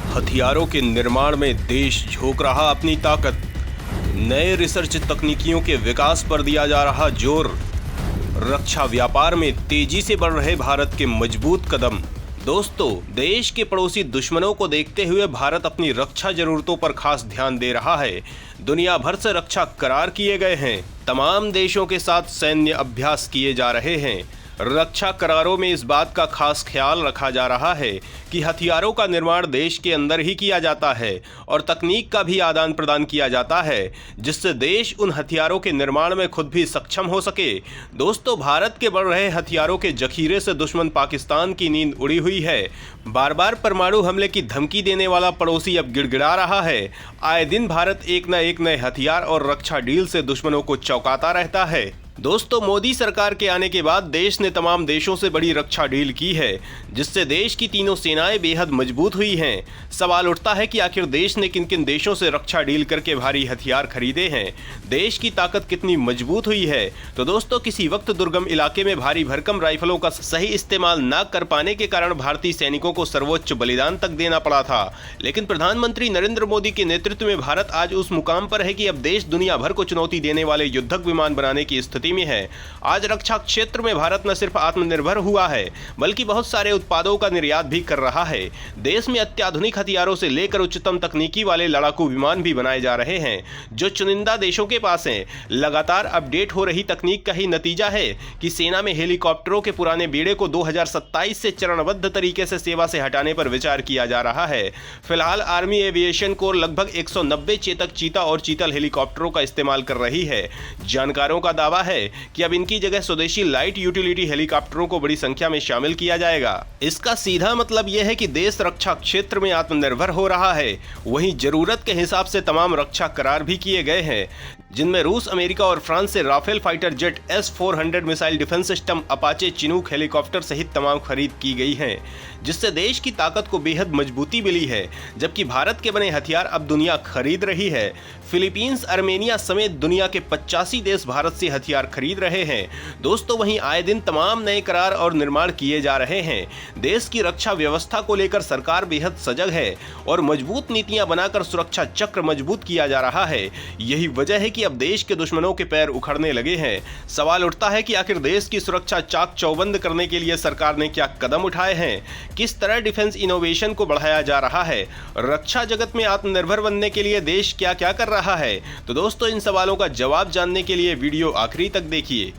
हथियारों के निर्माण में देश झोंक रहा अपनी ताकत। नए रिसर्च तकनीकियों के विकास पर दिया जा रहा जोर। रक्षा व्यापार में तेजी से बढ़ रहे भारत के मजबूत कदम। दोस्तों, देश के पड़ोसी दुश्मनों को देखते हुए भारत अपनी रक्षा जरूरतों पर खास ध्यान दे रहा है। दुनिया भर से रक्षा करार किए गए हैं। तमाम देशों के साथ सैन्य अभ्यास किए जा रहे हैं। रक्षा करारों में इस बात का खास ख्याल रखा जा रहा है कि हथियारों का निर्माण देश के अंदर ही किया जाता है और तकनीक का भी आदान प्रदान किया जाता है, जिससे देश उन हथियारों के निर्माण में खुद भी सक्षम हो सके। दोस्तों, भारत के बढ़ रहे हथियारों के जखीरे से दुश्मन पाकिस्तान की नींद उड़ी हुई है। बार बार परमाणु हमले की धमकी देने वाला पड़ोसी अब गिड़गिड़ा रहा है। आए दिन भारत एक नए हथियार और रक्षा डील से दुश्मनों को चौंकाता रहता है। दोस्तों, मोदी सरकार के आने के बाद देश ने तमाम देशों से बड़ी रक्षा डील की है, जिससे देश की तीनों सेनाएं बेहद मजबूत हुई हैं। सवाल उठता है कि आखिर देश ने किन किन देशों से रक्षा डील करके भारी हथियार खरीदे हैं, देश की ताकत कितनी मजबूत हुई है। तो दोस्तों, किसी वक्त दुर्गम इलाके में भारी भरकम राइफलों का सही इस्तेमाल न कर पाने के कारण भारतीय सैनिकों को सर्वोच्च बलिदान तक देना पड़ा था। लेकिन प्रधानमंत्री नरेंद्र मोदी के नेतृत्व में भारत आज उस मुकाम पर है कि अब देश दुनिया भर को चुनौती देने वाले युद्धक विमान बनाने की स्थिति में है। आज रक्षा क्षेत्र में भारत न सिर्फ आत्मनिर्भर हुआ है, बल्कि बहुत सारे उत्पादों का निर्यात भी कर रहा है। देश में अत्याधुनिक हथियारों से लेकर उच्चतम तकनीकी वाले लड़ाकू विमान भी बनाए जा रहे हैं, जो चुनिंदा देशों के पास हैं। लगातार अपडेट हो रही तकनीक का ही नतीजा है कि सेना में हेलीकॉप्टरों के पुराने बेड़े को 2027 से चरणबद्ध तरीके से सेवा से हटाने पर विचार किया जा रहा है। फिलहाल आर्मी एविएशन कोर लगभग 190 चेतक चीता और चीतल हेलीकॉप्टरों का इस्तेमाल कर रही है। जानकारों का दावा है कि अब इनकी जगह स्वदेशी लाइट यूटिलिटी हेलीकॉप्टरों को बड़ी संख्या में शामिल किया जाएगा। इसका सीधा मतलब यह है कि देश रक्षा क्षेत्र में आत्मनिर्भर हो रहा है। वहीं जरूरत के हिसाब से तमाम रक्षा करार भी किए गए हैं, जिनमें रूस, अमेरिका और फ्रांस से Rafale fighter jet S-400 missile defence system, Apache Chinook helicopter सहित तमाम खरीद की गई हैं, जिससे देश की ताकत को बेहद मजबूती मिली है। जबकि भारत के बने हथियार अब दुनिया खरीद रही है। फिलीपींस, अर्मेनिया समेत दुनिया के 85 देश भारत से हथियार खरीद रहे हैं। दोस्तों, वहीं आए दिन तमाम नए करार और निर्माण किए जा रहे हैं। देश की रक्षा व्यवस्था को लेकर सरकार बेहद सजग है और मजबूत नीतियां बनाकर सुरक्षा चक्र मजबूत किया जा रहा है। यही वजह है कि अब देश के दुश्मनों के पैर उखड़ने लगे हैं। सवाल उठता है कि आखिर देश की सुरक्षा चाक चौबंद करने के लिए सरकार ने क्या कदम उठाए हैं, किस तरह डिफेंस इनोवेशन को बढ़ाया जा रहा है, रक्षा जगत में आत्मनिर्भर बनने के लिए देश क्या क्या कर रहा है। तो दोस्तों, इन सवालों का जवाब जानने के लिए वीडियो आखिरी तक देखिए।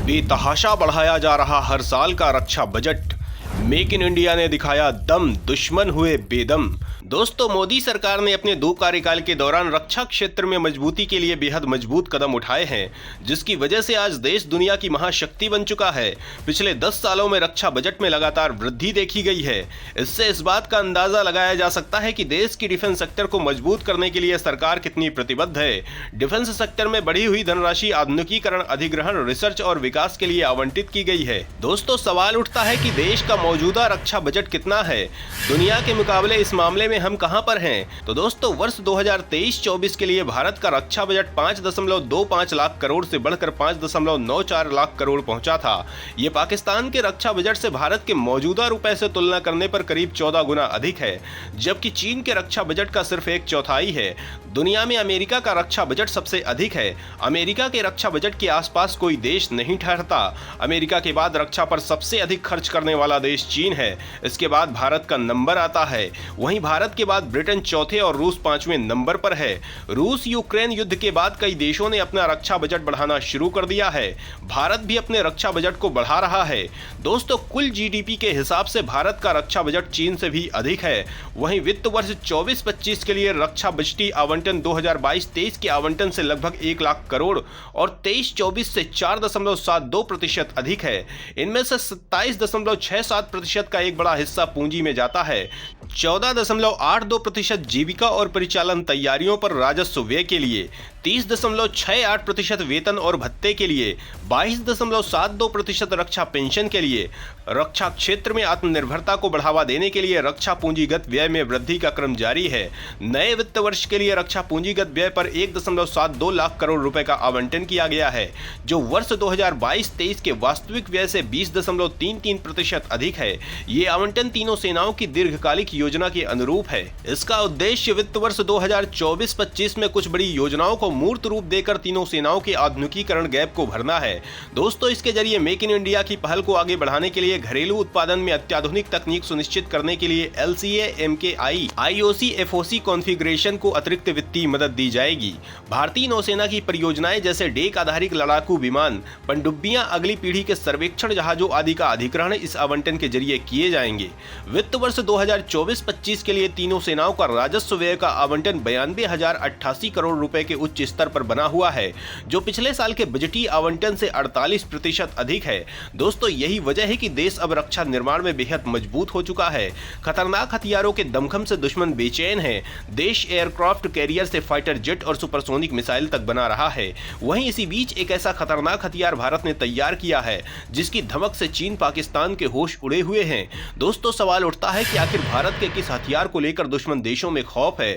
बेतहाशा बढ़ाया जा रहा हर साल का रक्षा बजट। मेक इन इंडिया ने दिखाया दम, दुश्मन हुए बेदम। दोस्तों, मोदी सरकार ने अपने 2 कार्यकाल के दौरान रक्षा क्षेत्र में मजबूती के लिए बेहद मजबूत कदम उठाए हैं, जिसकी वजह से आज देश दुनिया की महाशक्ति बन चुका है। पिछले 10 सालों में रक्षा बजट में लगातार वृद्धि देखी गई है। इससे इस बात का अंदाजा लगाया जा सकता है कि देश की डिफेंस सेक्टर को मजबूत करने के लिए सरकार कितनी प्रतिबद्ध है। डिफेंस सेक्टर में बढ़ी हुई धनराशि आधुनिकीकरण, अधिग्रहण, रिसर्च और विकास के लिए आवंटित की गई है। दोस्तों, सवाल उठता है कि देश का मौजूदा रक्षा बजट कितना है, दुनिया के मुकाबले इस मामले में हम कहां पर हैं। तो दोस्तों, वर्ष 2023-24 के लिए भारत का रक्षा बजट 5.25 लाख करोड़ से बढ़कर 5.94 लाख करोड़ पहुंचा था। यह पाकिस्तान के रक्षा बजट से भारत के मौजूदा रुपए से तुलना करने पर करीब 14 गुना अधिक है, जबकि चीन के रक्षा बजट का सिर्फ 1/4 है। दुनिया में अमेरिका का रक्षा बजट सबसे अधिक है। अमेरिका के रक्षा बजट के आसपास कोई देश नहीं ठहरता। अमेरिका के बाद रक्षा पर सबसे अधिक खर्च करने वाला देश चीन है। इसके बाद भारत का नंबर आता है। वहीं भारत के बाद ब्रिटेन चौथे और रूस 5वें नंबर पर है। रूस यूक्रेन युद्ध के बाद कई देशों ने अपना रक्षा बजट बढ़ाना शुरू कर दिया है। भारत भी अपने रक्षा बजट को बढ़ा रहा है। दोस्तों, कुल जीडीपी के हिसाब से भारत का रक्षा बजट चीन से भी अधिक है। वहीं वित्त वर्ष 24-25 के लिए रक्षा बजटीय आवंटन 2022-23 के आवंटन से लगभग 1 लाख करोड़ और 23-24 से 4.72% अधिक है। इनमें से 27.67% का एक बड़ा हिस्सा पूंजी में जाता है। 14.82% जीविका और परिचालन तैयारियों पर राजस्व व्यय के लिए, 30.68% वेतन और भत्ते के लिए, 22.72% रक्षा पेंशन के लिए। रक्षा क्षेत्र में आत्मनिर्भरता को बढ़ावा देने के लिए रक्षा पूंजीगत व्यय में वृद्धि का क्रम जारी है। नए वित्त वर्ष के लिए रक्षा पूंजीगत व्यय पर 1.72 लाख करोड़ रुपए का आवंटन किया गया है, जो वर्ष 2022-23 के वास्तविक व्यय से 20.33% अधिक है। ये आवंटन तीनों सेनाओं की दीर्घकालिक योजना के अनुरूप है। इसका उद्देश्य वित्त वर्ष 2024-25 में कुछ बड़ी योजनाओं को मूर्त रूप देकर तीनों सेनाओं के आधुनिकीकरण गैप को भरना है। दोस्तों, इसके जरिए मेक इन इंडिया की पहल को आगे बढ़ाने के लिए घरेलू उत्पादन में अत्याधुनिक तकनीक सुनिश्चित करने के लिए LCA, MKI, IOC, FOC configuration को अतिरिक्त वित्तीय मदद दी जाएगी। भारतीय नौसेना की परियोजनाएं जैसे डेक आधारित लड़ाकू विमान, पनडुब्बियां, अगली पीढ़ी के सर्वेक्षण जहाजों आदि का अधिग्रहण इस आवंटन के जरिए किए जाएंगे। वित्त वर्ष 2024-25 के लिए तीनों सेनाओं का राजस्व व्यय का आवंटन 92,088 करोड़ रुपए के उच्च स्तर पर बना हुआ है, जो पिछले साल के बजटीय आवंटन से 48% अधिक है। दोस्तों, यही वजह है कि देश अब रक्षा निर्माण में बेहद मजबूत हो चुका है। खतरनाक हथियारों के दमखम से दुश्मन बेचैन है। देश एयरक्राफ्ट कैरियर से फाइटर जेट और सुपरसोनिक मिसाइल तक बना रहा है। वहीं इसी बीच एक ऐसा खतरनाक हथियार भारत ने तैयार किया है जिसकी धमक से चीन पाकिस्तान के होश उड़े हुए हैं। दोस्तों, सवाल उठता है कि आखिर भारत के किस हथियार को लेकर दुश्मन देशों में खौफ है।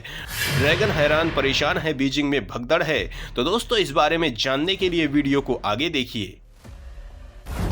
ड्रैगन हैरान परेशान है, बीजिंग में भगदड़ है। तो दोस्तों, इस बारे में जानने के लिए वीडियो को आगे देखिए।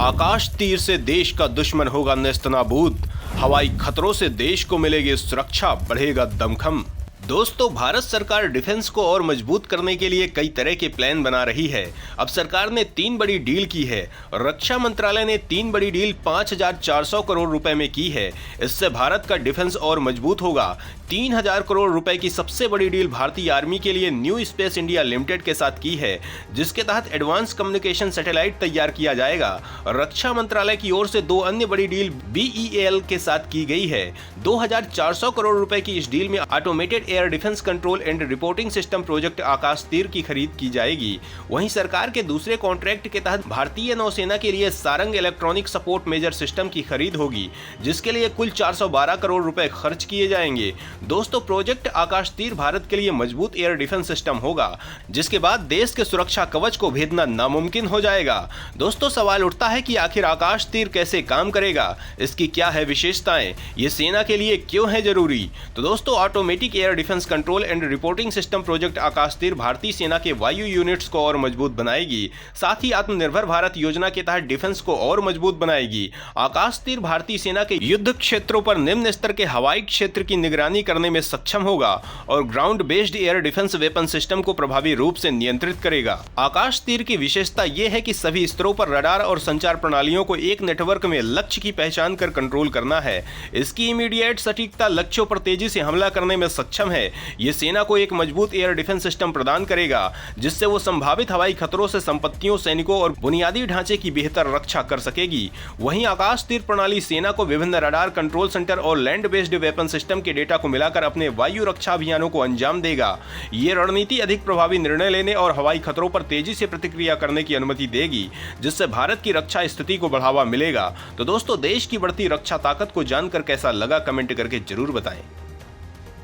आकाश तीर से देश का दुश्मन होगा नेस्तनाबूद, हवाई खतरों से देश को मिलेगी सुरक्षा, बढ़ेगा दमखम। दोस्तों, भारत सरकार डिफेंस को और मजबूत करने के लिए कई तरह के प्लान बना रही है। अब सरकार ने 3 बड़ी डील की है। रक्षा मंत्रालय ने 3 बड़ी डील 5,400 करोड़ रुपए में की है। इससे भारत का डिफेंस और मजबूत होगा। 3,000 करोड़ रुपए की सबसे बड़ी डील भारतीय आर्मी के लिए न्यू स्पेस इंडिया लिमिटेड के साथ की है, जिसके तहत एडवांस कम्युनिकेशन सैटेलाइट तैयार किया जाएगा। रक्षा मंत्रालय की ओर से 2 अन्य बड़ी डील BEL के साथ की गई है। 2,400 करोड़ रुपए की इस डील में automated air defence control and reporting system project Akashteer की खरीद की जाएगी। वहीं सरकार के दूसरे कॉन्ट्रैक्ट के तहत भारतीय नौसेना के लिए Sarang electronic support measure system की खरीद होगी, जिसके लिए कुल 412 करोड़ रुपए खर्च किए जाएंगे। दोस्तों, प्रोजेक्ट आकाश तीर भारत के लिए मजबूत एयर डिफेंस सिस्टम होगा, जिसके बाद देश के सुरक्षा कवच को भेदना नामुमकिन हो जाएगा। दोस्तों, सवाल उठता है कि आखिर आकाश तीर कैसे काम करेगा, इसकी क्या है विशेषताएं, ये सेना के लिए क्यों है जरूरी। तो दोस्तों, automatic air defence control and reporting system project Akashteer भारतीय सेना के वायु यूनिट्स को और मजबूत बनाएगी। साथ ही आत्मनिर्भर भारत योजना के तहत डिफेंस को और मजबूत बनाएगी। आकाश तीर भारतीय सेना के युद्ध क्षेत्रों पर निम्न स्तर के हवाई क्षेत्र की निगरानी करने में सक्षम होगा और ground based air defence weapon system को प्रभावी रूप से नियंत्रित करेगा। आकाश तीर की विशेषता यह है कि सभी स्तरों पर रडार और संचार प्रणालियों को एक नेटवर्क में लक्ष्य की पहचान कर कंट्रोल करना है। इसकी इमीडिएट सटीकता लक्ष्यों पर तेजी से हमला करने में सक्षम है। यह सेना को एक मजबूत एयर डिफेंस सिस्टम प्रदान करेगा, जिससे वो संभावित हवाई खतरों से संपत्तियों, सैनिकों और बुनियादी ढांचे की बेहतर रक्षा कर सकेगी। वहीं आकाश तीर प्रणाली सेना को विभिन्न रडार कंट्रोल सेंटर और लैंड बेस्ड वेपन सिस्टम के डेटा को मिलाकर अपने वायु रक्षा अभियानों को अंजाम देगा। ये रणनीति अधिक प्रभावी निर्णय लेने और हवाई खतरों पर तेजी से प्रतिक्रिया करने की अनुमति देगी, जिससे भारत की रक्षा स्थिति को बढ़ावा मिलेगा। तो दोस्तों, देश की बढ़ती रक्षा ताकत को जानकर कैसा लगा, कमेंट करके जरूर बताएं।